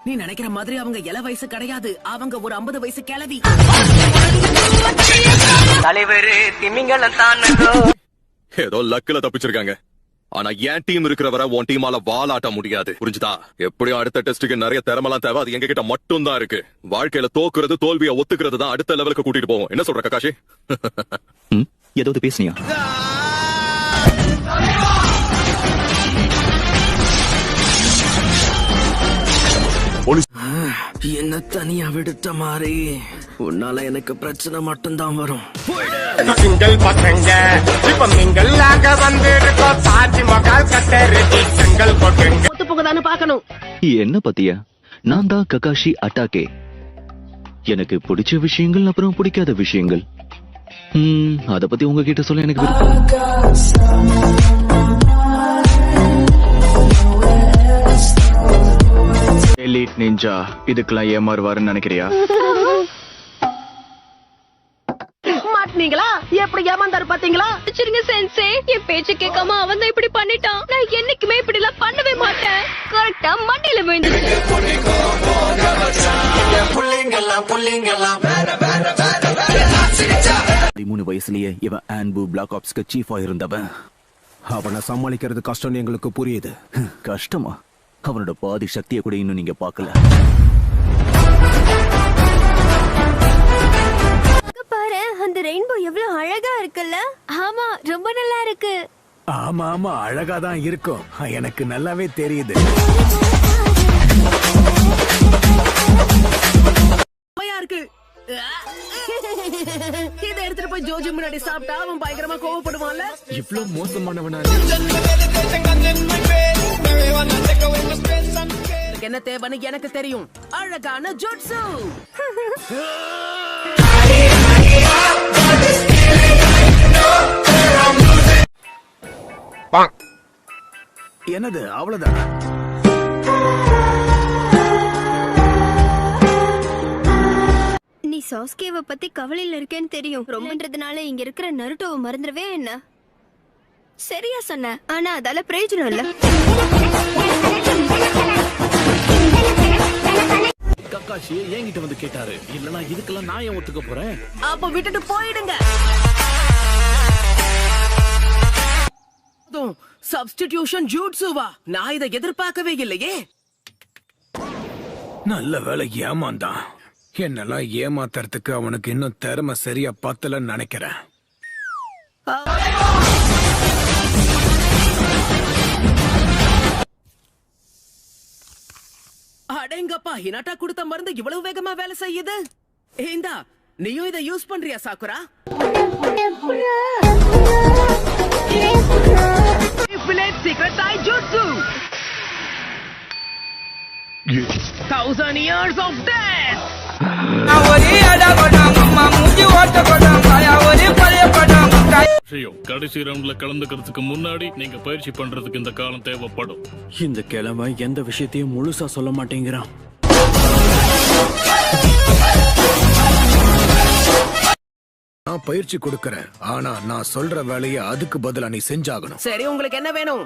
நீ நினைக்கிற மாதிரி அவங்க இள வயசு கிடையாது, அவங்க ஒரு 50 வயசு கிழவி. தலைவர் திமிங்கலம் தான் ஏதோ லக்குல தப்பிச்சிருக்காங்க. ஆனா என் டீம் இருக்கிறவரை உன் டீமால வாலாட்ட முடியாது, புரிஞ்சுதா? எப்படியும் அடுத்த டெஸ்டுக்கு நிறைய திறமெல்லாம் தேவை, அது எங்க கிட்ட மட்டும் தான் இருக்கு. வாழ்க்கையில தோக்குறது தோல்வியை ஒத்துக்கிறது தான் அடுத்த லெவலுக்கு கூட்டிட்டு போவோம். என்ன சொல்ற ககாஷி? ஏதாவது பேசுனியா? என்ன தனியா விடுத்த மாதிரி உன்னால எனக்கு பிரச்சனை மட்டும்தான் வரும். சிங்கள் பசங்க இப்ப மிங்கல்லாக வந்திருக்கோம். தாஜ்மஹால் கட்டருக்கு செங்கல் போட்டுங்க. ஒத்து போகதானு பாக்கணும். என்ன பத்தியா? நான் தான் ககாஷி அட்டாகே. எனக்கு பிடிச்ச விஷயங்கள் அப்புறம் பிடிக்காத விஷயங்கள், அத பத்தி உங்ககிட்ட சொல்ல எனக்கு விருப்பம். எலிட் நிஞ்சா இதுக்கெல்லாம் ஏமாறுவாருன்னு நினைக்கிறியா? மாட்டீங்களா? எப்படி ஏமாந்தாரு பாத்தீங்களா? வச்சிருங்க சென்சே, என் பேச்ச கேட்காம அவன் தான் இப்படி பண்ணிட்டான். நான் என்னைக்குமே இப்படி எல்லாம் பண்ணவே மாட்டேன். கரெக்டா மண்டையில விழுந்துச்சு. 13 வயசுலயே இவன் ஆன்பு பிளாக் ஆப்ஸ்க்கு சீஃபா இருந்தவன். அவனை சமாளிக்கிறது கஷ்டம்னு எங்களுக்கு புரியுது. கஷ்டமா? அவனோட பாதி சக்தியை கூட இன்னும் நீங்க பாக்கல. பாரு, அந்த ரெயின்போ எவ்வளவு அழகா இருக்குல்ல? ஆமா, ரொம்ப நல்லா இருக்கு. ஆமா ஆமா, அழகா தான் இருக்கும், எனக்கு நல்லாவே தெரியுது. இருக்கு இதை எடுத்துட்டு போய் ஜோஜி முன்னாடி சாப்பிட்டா அவன் பயங்கரமா கோவப்படுவான்ல. இவ்ளோ மோசமானவனா? என்ன தேவைன்னு எனக்கு தெரியும். அழகான ஜுட்சு. என்னது அவ்வளவுதான்? நீ சாஸ்கேவ பத்தி கவலையில இருக்கேன்னு தெரியும். ரொம்பன்றதுனால இங்க இருக்கிற நருட்டோவை மறந்துடவே என்ன? சரியா சொன்ன, ஆனா அதால பிரயோஜனம் இல்ல. கக்காஷி என்கிட்ட வந்து கேட்டாரு, இல்லனா இதுக்கெல்லாம் நான் ஏன் ஒத்துக்க போறேன்? அப்ப விட்டுட்டு போயிடுங்க. சப்ஸ்டிடியூஷன் ஜூட்சுவா? நான் இதை எதிர்பார்க்கவே இல்லையே. நல்ல வேலை ஏமாந்தான். என்னெல்லாம் ஏமாத்துறதுக்கு அவனுக்கு இன்னும் திறமை சரியா பத்தலன்னு நினைக்கிறேன். அடேங்கப்பா, ஹினாட்டா கொடுத்த மருந்து இவ்வளவு வேகமா வேலை செய்யுது. ஏண்டா, நீயும் இதை யூஸ் பண்றியா Sakura? Infinite Secret Taijutsu 1000 years of death. கடைசி ரவுண்ட்ல கலந்துக்கிறதுக்கு முன்னாடி நீங்க பயிற்சி பண்றதுக்கு இந்த காலம் தேவைப்படும். இந்த கிழமை எந்த விஷயத்தையும் முழுசா சொல்ல மாட்டேங்கிறான். நான் பயிற்சி கொடுக்கறேன், ஆனா நான் சொல்ற வேலையை அதுக்கு பதிலா நீ செஞ்சாகணும். சரி, உங்களுக்கு என்ன வேணும்?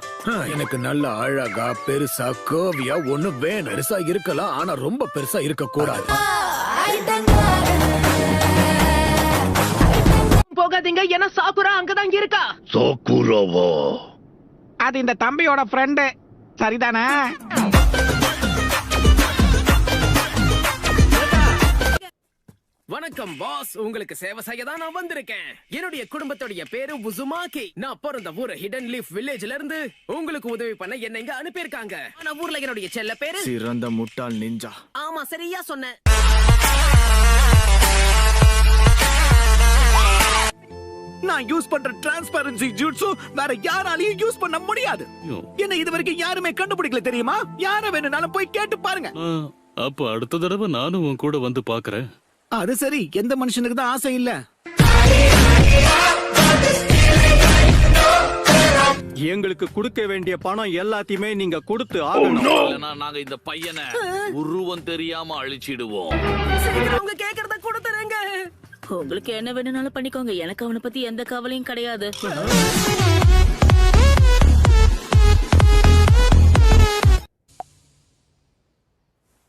எனக்கு நல்ல அழகா பெருசா கோவியா ஒண்ணு வேணும். பெருசா இருக்கலாம், ஆனா ரொம்ப பெருசா இருக்க கூடாது. போகாதீங்க, ஏன்னா சாக்குரா அங்கதான் இருக்கா. சாக்குராவா? அது இந்த தம்பியோட ஃப்ரெண்டு, சரிதானே? வணக்கம் பாஸ், உங்களுக்கு சேவை செய்ய தான் நான் வந்திருக்கேன். என்னுடைய குடும்பத்துடைய பேரு உசுமாக்கி. நான் பிறந்த ஊர் ஹிடன் லீஃப் வில்லேஜ்ல இருந்து உங்களுக்கு உதவி பண்ண என்ன இங்க அனுப்பியிருக்காங்க. ஆனா ஊர்ல என்னுடைய செல்ல பேரு சிறந்த முட்டாள் நிஞ்சா. ஆமா, சரியா சொன்ன. நான் யூஸ் பண்ற டிரான்ஸ்பரன்சி ஜூட்சு வேற யாராலையும் யூஸ் பண்ண முடியாது. என்ன இதுவரைக்கும் யாருமே கண்டுபிடிக்கல தெரியுமா? யார வேணும்னாலும் போய் கேட்டு பாருங்க. அப்ப அடுத்த தடவை நானும் உன் கூட வந்து பாக்குறேன். அது சரி, எந்த மனுஷனுக்கு தான் ஆசை இல்ல? எங்களுக்கு கொடுக்க வேண்டிய பணம் எல்லாத்தையுமே நீங்க கொடுத்து ஆகணும். நாங்க இந்த பையனை உருவம் தெரியாம அழிச்சிடுவோம். அவங்க கேக்குறத கொடுத்துருங்க. உங்களுக்கு என்ன வேணும்னாலும் பண்ணிக்கோங்க, எனக்கு அவனை பத்தி எந்த கவலையும் கிடையாது.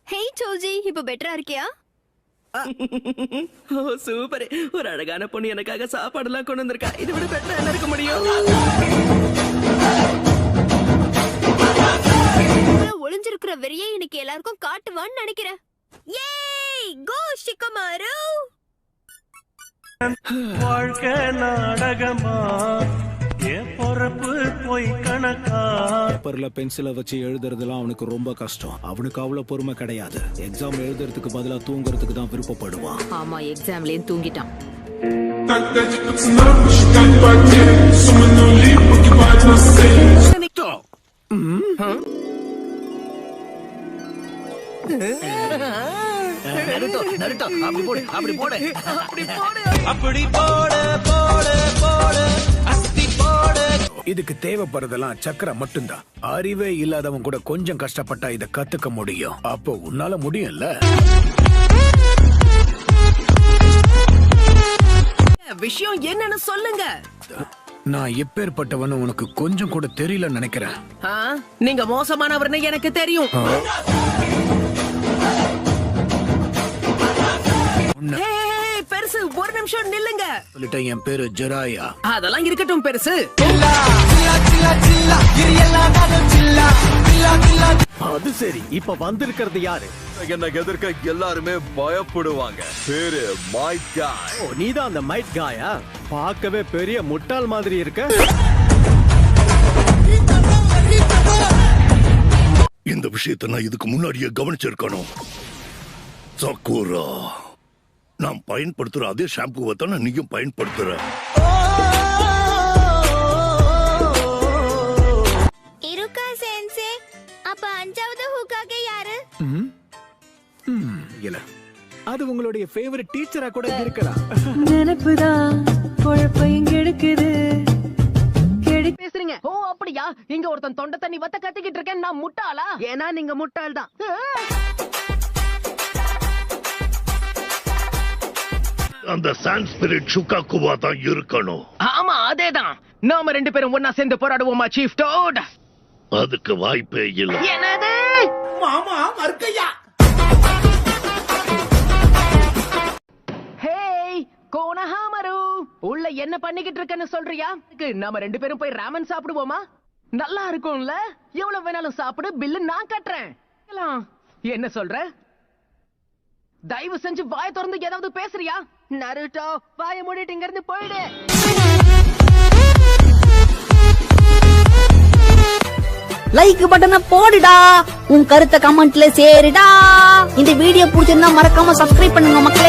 ஹே சோஜி இப்ப பெட்டரா இருக்கியா? ஓ சூப்பர். ஒரு அழகான பொண்ணு எனக்காக சாப்பாடு எல்லாம் கொண்டு வந்திருக்கா. இதை விட பெட்டரா என்ன இருக்க முடியும்? ஒளிஞ்சிருக்கிற வெறியை இன்னைக்கு எல்லாருக்கும் காட்டுவான்னு நினைக்கிறேன். ஏய் கோ ஷிகமாரு. வாழ்க்கை நாடகமா என் பொறப்பு போய் கணக்கா. பேப்பர்ல பென்சிலை வச்சு எழுதுறதுலாம் அவனுக்கு ரொம்ப கஷ்டம். அவனுக்கு அவ்வளவு பொறுமை கிடையாது. எக்ஸாம் எழுதுறதுக்கு பதிலா தூங்குறதுக்கு தான் விருப்பப்படுவான். ஆமா, எக்ஸாம்லயும் தூங்கிட்டான். அப்படி போடு அப்படி போடு அப்படி போடு. அப்படி போட போட போட அஸ்தி போட. இதுக்கு தேவைப்படுறதெல்லாம் சக்கரை மட்டும்தான். அறிவே இல்லாதவன் கூட கொஞ்சம் கஷ்டப்பட்டா இத கத்துக்க முடியும். அப்போ உன்னால முடியும்ல. விஷயம் என்னன்னு சொல்லுங்க. நான் எப்பேற்பட்டவனு உனக்கு கொஞ்சம் கூட தெரியலன்னு நினைக்கிறேன். நீங்க மோசமானவர்னு எனக்கு தெரியும். பெருசு ஒரு நிமிஷம் நில்லுங்க. சொல்லிட்டேன், என் பேரு ஜெராயா. அதெல்லாம் இருக்கட்டும் பெருசு. அது சரி, இப்ப வந்திருக்கிறது யாரு? என்ன எதிர்க்க எல்லாருமே பயப்படுவாங்க. பேரு மைக் காய். ஓ, நீதான் அந்த மைட் காயா? பார்க்கவே பெரிய முட்டாள் மாதிரி இருக்க. இந்த விஷயத்தை நான் இதுக்கு முன்னாடியே கவனிச்சிருக்கணும். சக்குரா, நான் பயன்படுத்துற அதே ஷாம்புவை தானே நீயும் பயன்படுத்துற. இருக்கா சென்சே. அப்ப அஞ்சாவது ஹூக்காக யாரு? இல்ல, அது உங்களுடைய ஃபேவரட் டீச்சரா கூட இருக்கலாம். நினைப்புதான் குழப்பம் கெடுக்குது. பேசுறீங்க? ஓ அப்படியா? இங்க ஒருத்தன் தொண்டை தண்ணி வத்த கத்திக்கிட்டு இருக்கேன். நான் முட்டாளா? ஏன்னா நீங்க முட்டாள் தான். அந்த சான்ஸ்பிரிட் சுக்காக்குவா தான் இருக்கணும். ஆமா அதேதான். நாம ரெண்டு பேரும் ஒன்னா சேர்ந்து போராடுவோமா சீஃப் டோட்? அதுக்கு வாய்ப்பே இல்ல. என்னது? மாமா மர்க்கையா. ஹேய் கோனஹாமரு, உள்ள என்ன பண்ணிக்கிட்டு இருக்கன்னு சொல்றியா? நாம ரெண்டு பேரும் போய் ராமன் சாப்பிடுவோமா? நல்லா இருக்கும்ல? எவ்வளவு வேணாலும் சாப்பிடு, பில்லு நான் கட்டுறேன். என்ன சொல்ற? தயவு செஞ்சு வாய திறந்து ஏதாவது பேசுறியா? நருட்டோ, வாய மூடிட்டு இங்க இருந்து போயிடு. லைக் பட்டனை போடுடா, உன் கருத்தை கமெண்ட்ல சேருடா. இந்த வீடியோ பிடிச்சிருந்தா மறக்காம சப்ஸ்கிரைப் பண்ணுங்க மக்களே.